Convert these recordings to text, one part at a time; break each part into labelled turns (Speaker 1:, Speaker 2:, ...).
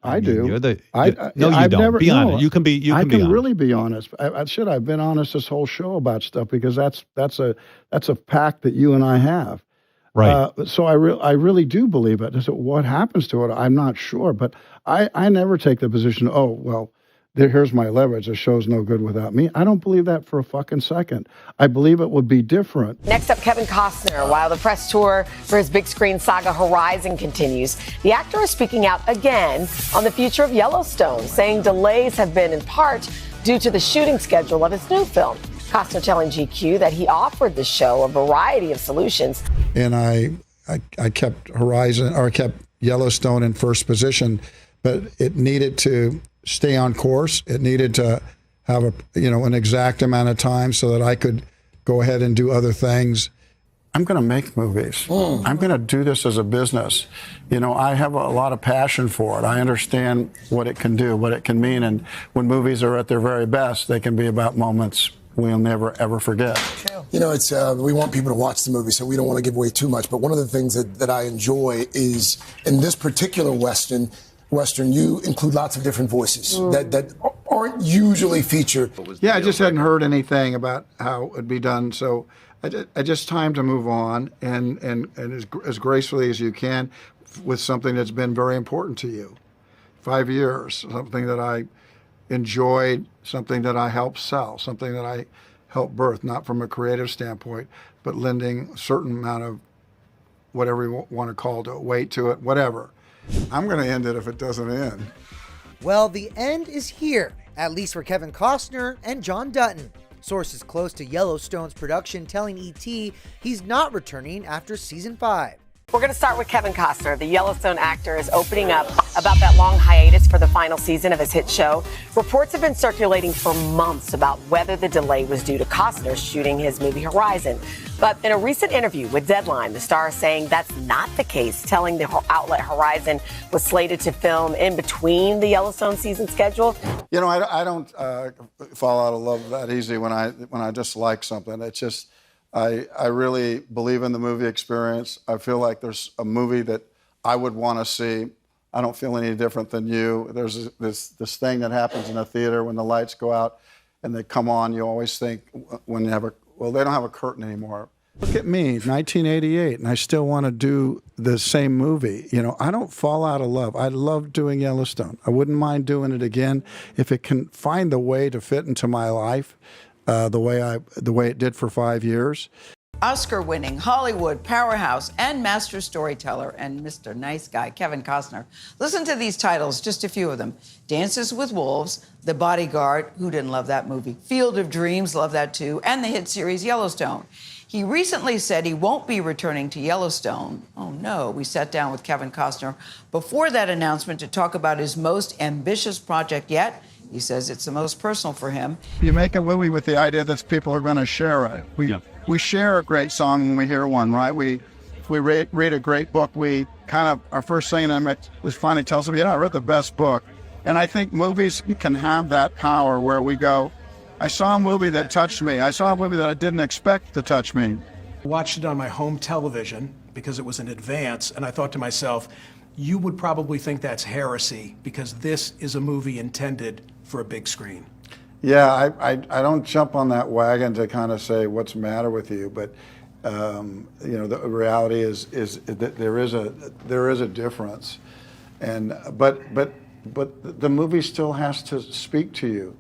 Speaker 1: I do.
Speaker 2: You're the,
Speaker 1: no,
Speaker 2: you
Speaker 1: I've
Speaker 2: don't.
Speaker 1: Never,
Speaker 2: be
Speaker 1: no,
Speaker 2: honest. You can be.
Speaker 1: I
Speaker 2: be
Speaker 1: can
Speaker 2: honest.
Speaker 1: really be honest. I've been honest this whole show about stuff because that's a pact that you and I have.
Speaker 2: Right.
Speaker 1: So I really do believe it. So what happens to it, I'm not sure. But I never take the position, oh, well, here's my leverage. The show's no good without me. I don't believe that for a fucking second. I believe it would be different.
Speaker 3: Next up, Kevin Costner. While the press tour for his big screen saga Horizon continues, the actor is speaking out again on the future of Yellowstone, saying delays have been in part due to the shooting schedule of his new film. Costner telling GQ that he offered the show a variety of solutions.
Speaker 4: And I kept kept Yellowstone in first position, but it needed to stay on course. It needed to have an exact amount of time so that I could go ahead and do other things. I'm going to make movies. I'm going to do this as a business. I have a lot of passion for it. I understand what it can do, what it can mean. And when movies are at their very best, they can be about moments we'll never, ever forget.
Speaker 5: It's we want people to watch the movie, so we don't want to give away too much. But one of the things that I enjoy is, in this particular Western, you include lots of different voices that aren't usually featured.
Speaker 4: Yeah, I just hadn't heard anything about how it would be done, so I just time to move on and as gracefully as you can with something that's been very important to you. 5 years, something that I enjoyed, something that I helped sell, something that I helped birth, not from a creative standpoint, but lending a certain amount of whatever you want to call it, weight to it, whatever. I'm going to end it if it doesn't end.
Speaker 6: Well, the end is here, at least for Kevin Costner and John Dutton. Sources close to Yellowstone's production telling ET he's not returning after season 5.
Speaker 3: We're going to start with Kevin Costner. The Yellowstone actor is opening up about that long hiatus for the final season of his hit show. Reports have been circulating for months about whether the delay was due to Costner shooting his movie Horizon. But in a recent interview with Deadline, the star is saying that's not the case, telling the outlet Horizon was slated to film in between the Yellowstone season schedule.
Speaker 4: I don't fall out of love that easy when I just like something. It's just I really believe in the movie experience. I feel like there's a movie that I would want to see. I don't feel any different than you. There's this thing that happens in a theater when the lights go out and they come on. You always think when you have they don't have a curtain anymore. Look at me, 1988, and I still want to do the same movie. I don't fall out of love. I love doing Yellowstone. I wouldn't mind doing it again if it can find the way to fit into my life. The way it did for 5 years.
Speaker 7: Oscar-winning Hollywood powerhouse and master storyteller and Mr. Nice Guy, Kevin Costner. Listen to these titles, just a few of them. Dances with Wolves, The Bodyguard, who didn't love that movie? Field of Dreams, love that too, and the hit series Yellowstone. He recently said he won't be returning to Yellowstone. Oh no, we sat down with Kevin Costner before that announcement to talk about his most ambitious project yet. He says it's the most personal for him.
Speaker 4: You make a movie with the idea that people are going to share it. We share a great song when we hear one, right? If we read a great book, we our first thing was finally tell somebody, I read the best book. And I think movies can have that power where we go, I saw a movie that touched me. I saw a movie that I didn't expect to touch me.
Speaker 8: I watched it on my home television because it was in advance, and I thought to myself, you would probably think that's heresy because this is a movie intended for a big screen.
Speaker 4: Yeah, I don't jump on that wagon to kind of say what's the matter with you, but the reality is that there is a difference, and but the movie still has to speak to you.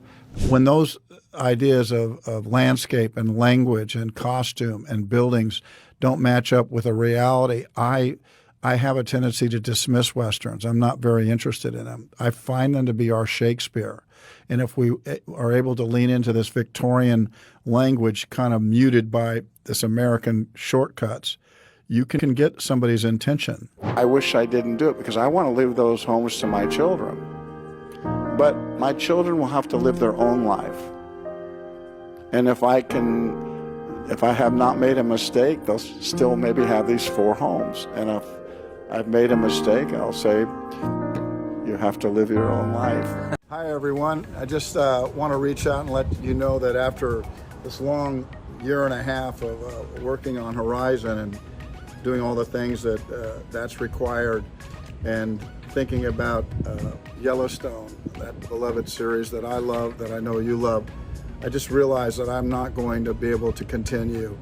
Speaker 4: When those ideas of landscape and language and costume and buildings don't match up with a reality, I have a tendency to dismiss Westerns. I'm not very interested in them. I find them to be our Shakespeare. And if we are able to lean into this Victorian language kind of muted by this American shortcuts, you can get somebody's intention. I wish I didn't do it because I want to leave those homes to my children. But my children will have to live their own life. And if I have not made a mistake, they'll still maybe have these 4 homes. And if I've made a mistake, I'll say, you have to live your own life. Hi, everyone. I just want to reach out and let you know that after this long year and a half of working on Horizon and doing all the things that's required and thinking about Yellowstone, that beloved series that I love, that I know you love, I just realized that I'm not going to be able to continue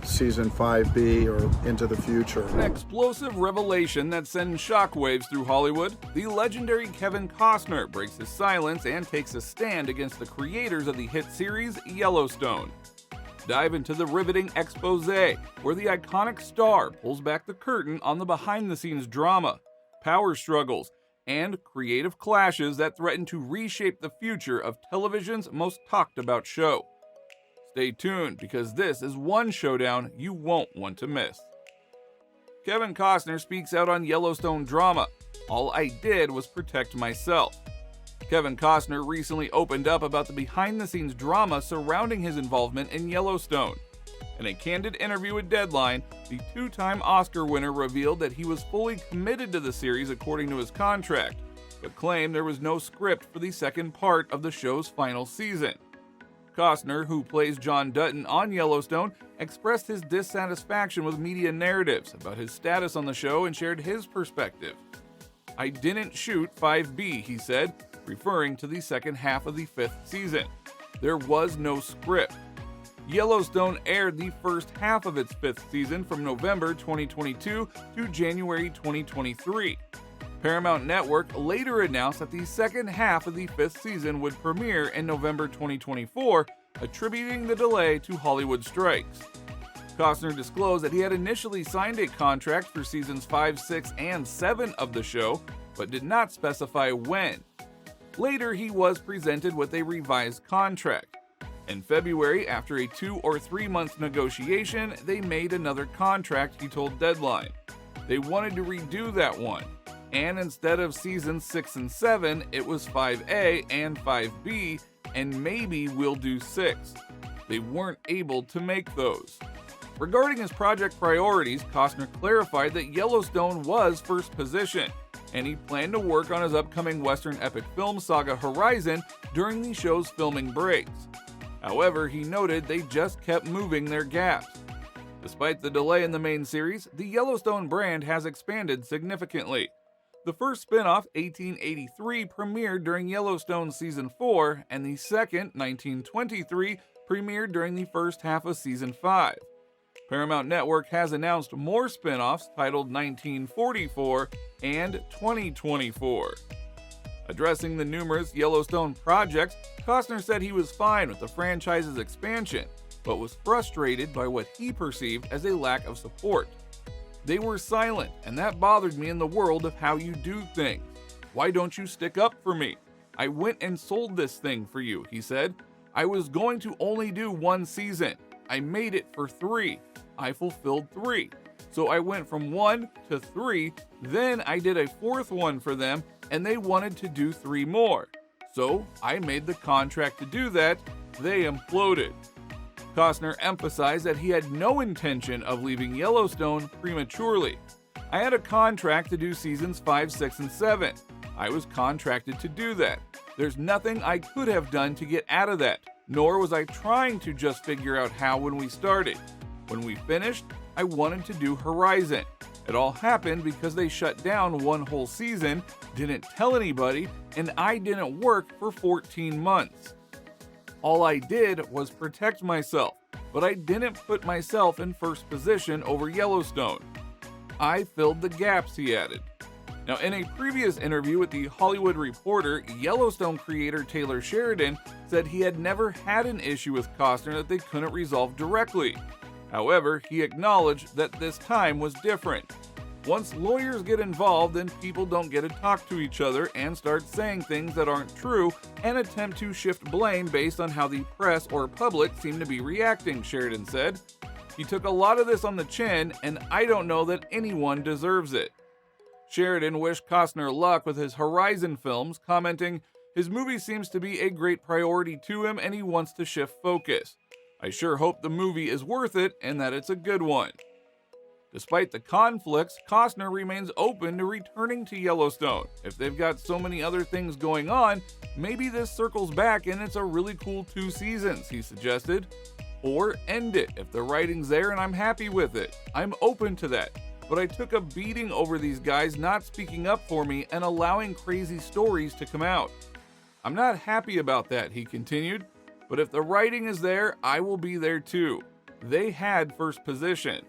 Speaker 4: season 5B or into the future.
Speaker 2: An explosive revelation that sends shockwaves through Hollywood. The legendary Kevin Costner breaks his silence and takes a stand against the creators of the hit series Yellowstone. Dive into the riveting expose, where the iconic star pulls back the curtain on the behind-the-scenes drama, power struggles, and creative clashes that threaten to reshape the future of television's most talked-about show. Stay tuned, because this is one showdown you won't want to miss. Kevin Costner speaks out on Yellowstone drama. All I did was protect myself. Kevin Costner recently opened up about the behind-the-scenes drama surrounding his involvement in Yellowstone. In a candid interview with Deadline, the two-time Oscar winner revealed that he was fully committed to the series according to his contract, but claimed there was no script for the second part of the show's final season. Costner, who plays John Dutton on Yellowstone, expressed his dissatisfaction with media narratives about his status on the show and shared his perspective. "I didn't shoot 5B," he said, referring to the second half of the 5th season. "There was no script." Yellowstone aired the first half of its 5th season from November 2022 to January 2023. Paramount Network later announced that the second half of the 5th season would premiere in November 2024, attributing the delay to Hollywood strikes. Costner disclosed that he had initially signed a contract for seasons 5, 6, and 7 of the show, but did not specify when. Later, he was presented with a revised contract. In February, after a 2 or 3 month negotiation, they made another contract, he told Deadline. They wanted to redo that one, and instead of seasons 6 and 7, it was 5A and 5B, and maybe we'll do 6. They weren't able to make those. Regarding his project priorities, Costner clarified that Yellowstone was first position, and he planned to work on his upcoming Western epic film saga Horizon during the show's filming breaks. However, he noted they just kept moving their gaps. Despite the delay in the main series, the Yellowstone brand has expanded significantly. The first spin-off, 1883, premiered during Yellowstone Season 4, and the second, 1923, premiered during the first half of Season 5. Paramount Network has announced more spin-offs titled 1944 and 2024. Addressing the numerous Yellowstone projects, Costner said he was fine with the franchise's expansion, but was frustrated by what he perceived as a lack of support. "They were silent, and that bothered me in the world of how you do things. Why don't you stick up for me? I went and sold this thing for you," he said. "I was going to only do 1 season. I made it for 3. I fulfilled 3. So I went from 1 to 3, then I did a 4th one for them, and they wanted to do 3 more. So I made the contract to do that. They imploded." Costner emphasized that he had no intention of leaving Yellowstone prematurely. "I had a contract to do seasons 5, 6, and 7. I was contracted to do that. There's nothing I could have done to get out of that, nor was I trying to just figure out how when we started. When we finished, I wanted to do Horizon. It all happened because they shut down 1 whole season, didn't tell anybody, and I didn't work for 14 months. All I did was protect myself, but I didn't put myself in first position over Yellowstone. I filled the gaps," he added. Now, in a previous interview with The Hollywood Reporter, Yellowstone creator Taylor Sheridan said he had never had an issue with Costner that they couldn't resolve directly. However, he acknowledged that this time was different. Once lawyers get involved, then people don't get to talk to each other and start saying things that aren't true and attempt to shift blame based on how the press or public seem to be reacting, Sheridan said. "He took a lot of this on the chin, and I don't know that anyone deserves it." Sheridan wished Costner luck with his Horizon films, commenting, "His movie seems to be a great priority to him and he wants to shift focus. I sure hope the movie is worth it and that it's a good one." Despite the conflicts, Costner remains open to returning to Yellowstone. If they've got so many other things going on, maybe this circles back and it's a really cool 2 seasons, he suggested. Or end it if the writing's there and I'm happy with it. I'm open to that. but I took a beating over these guys not speaking up for me and allowing crazy stories to come out. I'm not happy about that," he continued, "but if the writing is there, I will be there too. They had first position.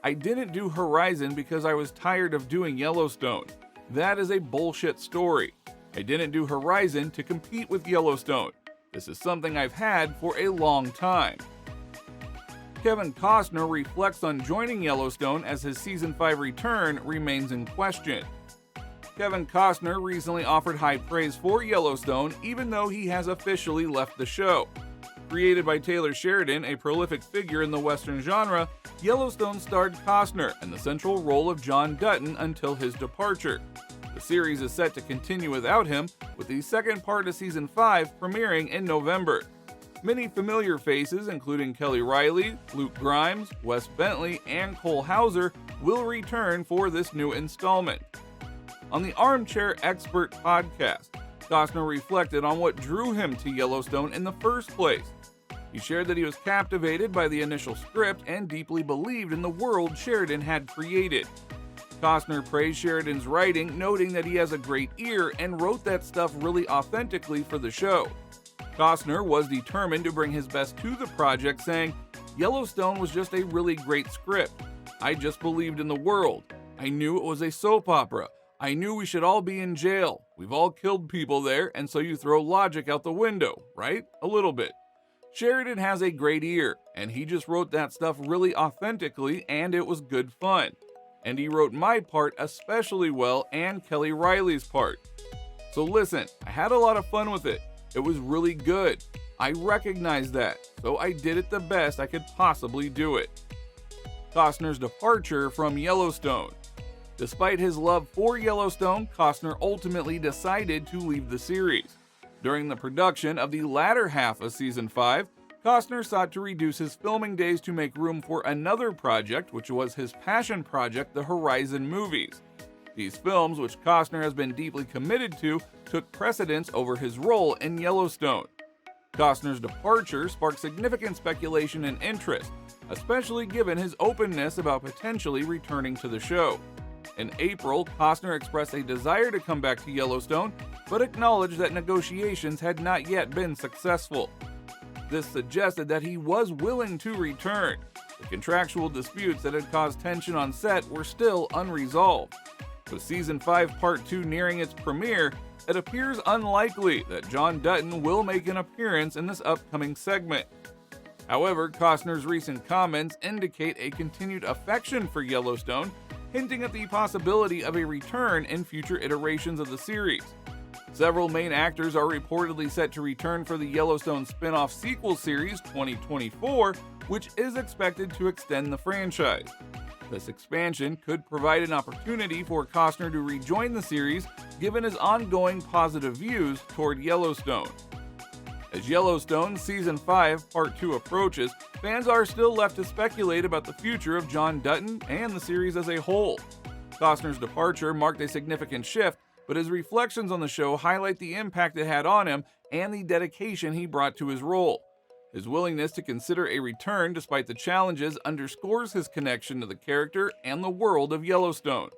Speaker 2: I didn't do Horizon because I was tired of doing Yellowstone. That is a bullshit story. I didn't do Horizon to compete with Yellowstone. This is something I've had for a long time." Kevin Costner reflects on joining Yellowstone as his Season 5 return remains in question. Kevin Costner recently offered high praise for Yellowstone, even though he has officially left the show. Created by Taylor Sheridan, a prolific figure in the Western genre, Yellowstone starred Costner in the central role of John Dutton until his departure. The series is set to continue without him, with the second part of Season 5 premiering in November. Many familiar faces, including Kelly Riley, Luke Grimes, Wes Bentley, and Cole Hauser, will return for this new installment. On the Armchair Expert podcast, Costner reflected on what drew him to Yellowstone in the first place. He shared that he was captivated by the initial script and deeply believed in the world Sheridan had created. Costner praised Sheridan's writing, noting that he has a great ear and wrote that stuff really authentically for the show. Costner was determined to bring his best to the project, saying, "Yellowstone was just a really great script. I just believed in the world. I knew it was a soap opera. I knew we should all be in jail. We've all killed people there, and so you throw logic out the window, right? A little bit." Sheridan has a great ear, and he just wrote that stuff really authentically, and it was good fun. And he wrote my part especially well, and Kelly Riley's part. So listen, I had a lot of fun with it. It was really good. I recognize that, so I did it the best I could possibly do it. Costner's departure from Yellowstone. Despite his love for Yellowstone, Costner ultimately decided to leave the series. During the production of the latter half of Season 5, Costner sought to reduce his filming days to make room for another project, which was his passion project, the Horizon movies. These films, which Costner has been deeply committed to, took precedence over his role in Yellowstone. Costner's departure sparked significant speculation and interest, especially given his openness about potentially returning to the show. In April, Costner expressed a desire to come back to Yellowstone, but acknowledged that negotiations had not yet been successful. This suggested that he was willing to return. The contractual disputes that had caused tension on set were still unresolved. With Season 5 Part 2 nearing its premiere, it appears unlikely that John Dutton will make an appearance in this upcoming segment. However, Costner's recent comments indicate a continued affection for Yellowstone, hinting at the possibility of a return in future iterations of the series. Several main actors are reportedly set to return for the Yellowstone spin-off sequel series 2024, which is expected to extend the franchise. This expansion could provide an opportunity for Costner to rejoin the series, given his ongoing positive views toward Yellowstone. As Yellowstone Season 5 Part 2 approaches, fans are still left to speculate about the future of John Dutton and the series as a whole. Costner's departure marked a significant shift, but his reflections on the show highlight the impact it had on him and the dedication he brought to his role. His willingness to consider a return despite the challenges underscores his connection to the character and the world of Yellowstone.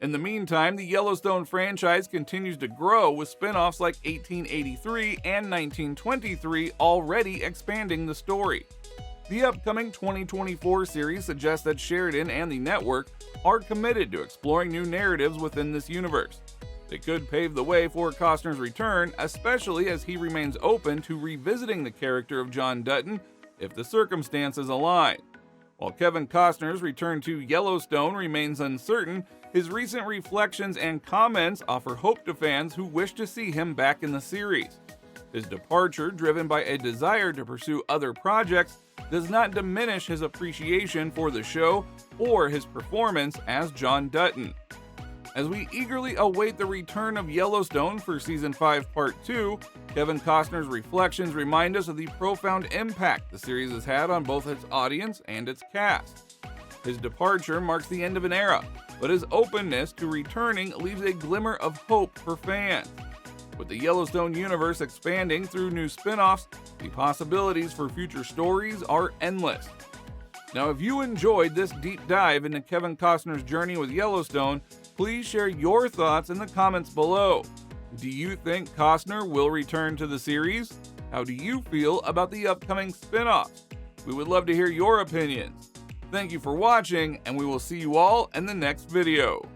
Speaker 2: In the meantime, the Yellowstone franchise continues to grow, with spin-offs like 1883 and 1923 already expanding the story. The upcoming 2024 series suggests that Sheridan and the network are committed to exploring new narratives within this universe. They could pave the way for Costner's return, especially as he remains open to revisiting the character of John Dutton if the circumstances align. While Kevin Costner's return to Yellowstone remains uncertain, his recent reflections and comments offer hope to fans who wish to see him back in the series. His departure, driven by a desire to pursue other projects, does not diminish his appreciation for the show or his performance as John Dutton. As we eagerly await the return of Yellowstone for Season 5 Part 2, Kevin Costner's reflections remind us of the profound impact the series has had on both its audience and its cast. His departure marks the end of an era, but his openness to returning leaves a glimmer of hope for fans. With the Yellowstone universe expanding through new spin-offs, the possibilities for future stories are endless. Now, if you enjoyed this deep dive into Kevin Costner's journey with Yellowstone, please share your thoughts in the comments below. Do you think Costner will return to the series? How do you feel about the upcoming spin-offs? We would love to hear your opinions. Thank you for watching, and we will see you all in the next video.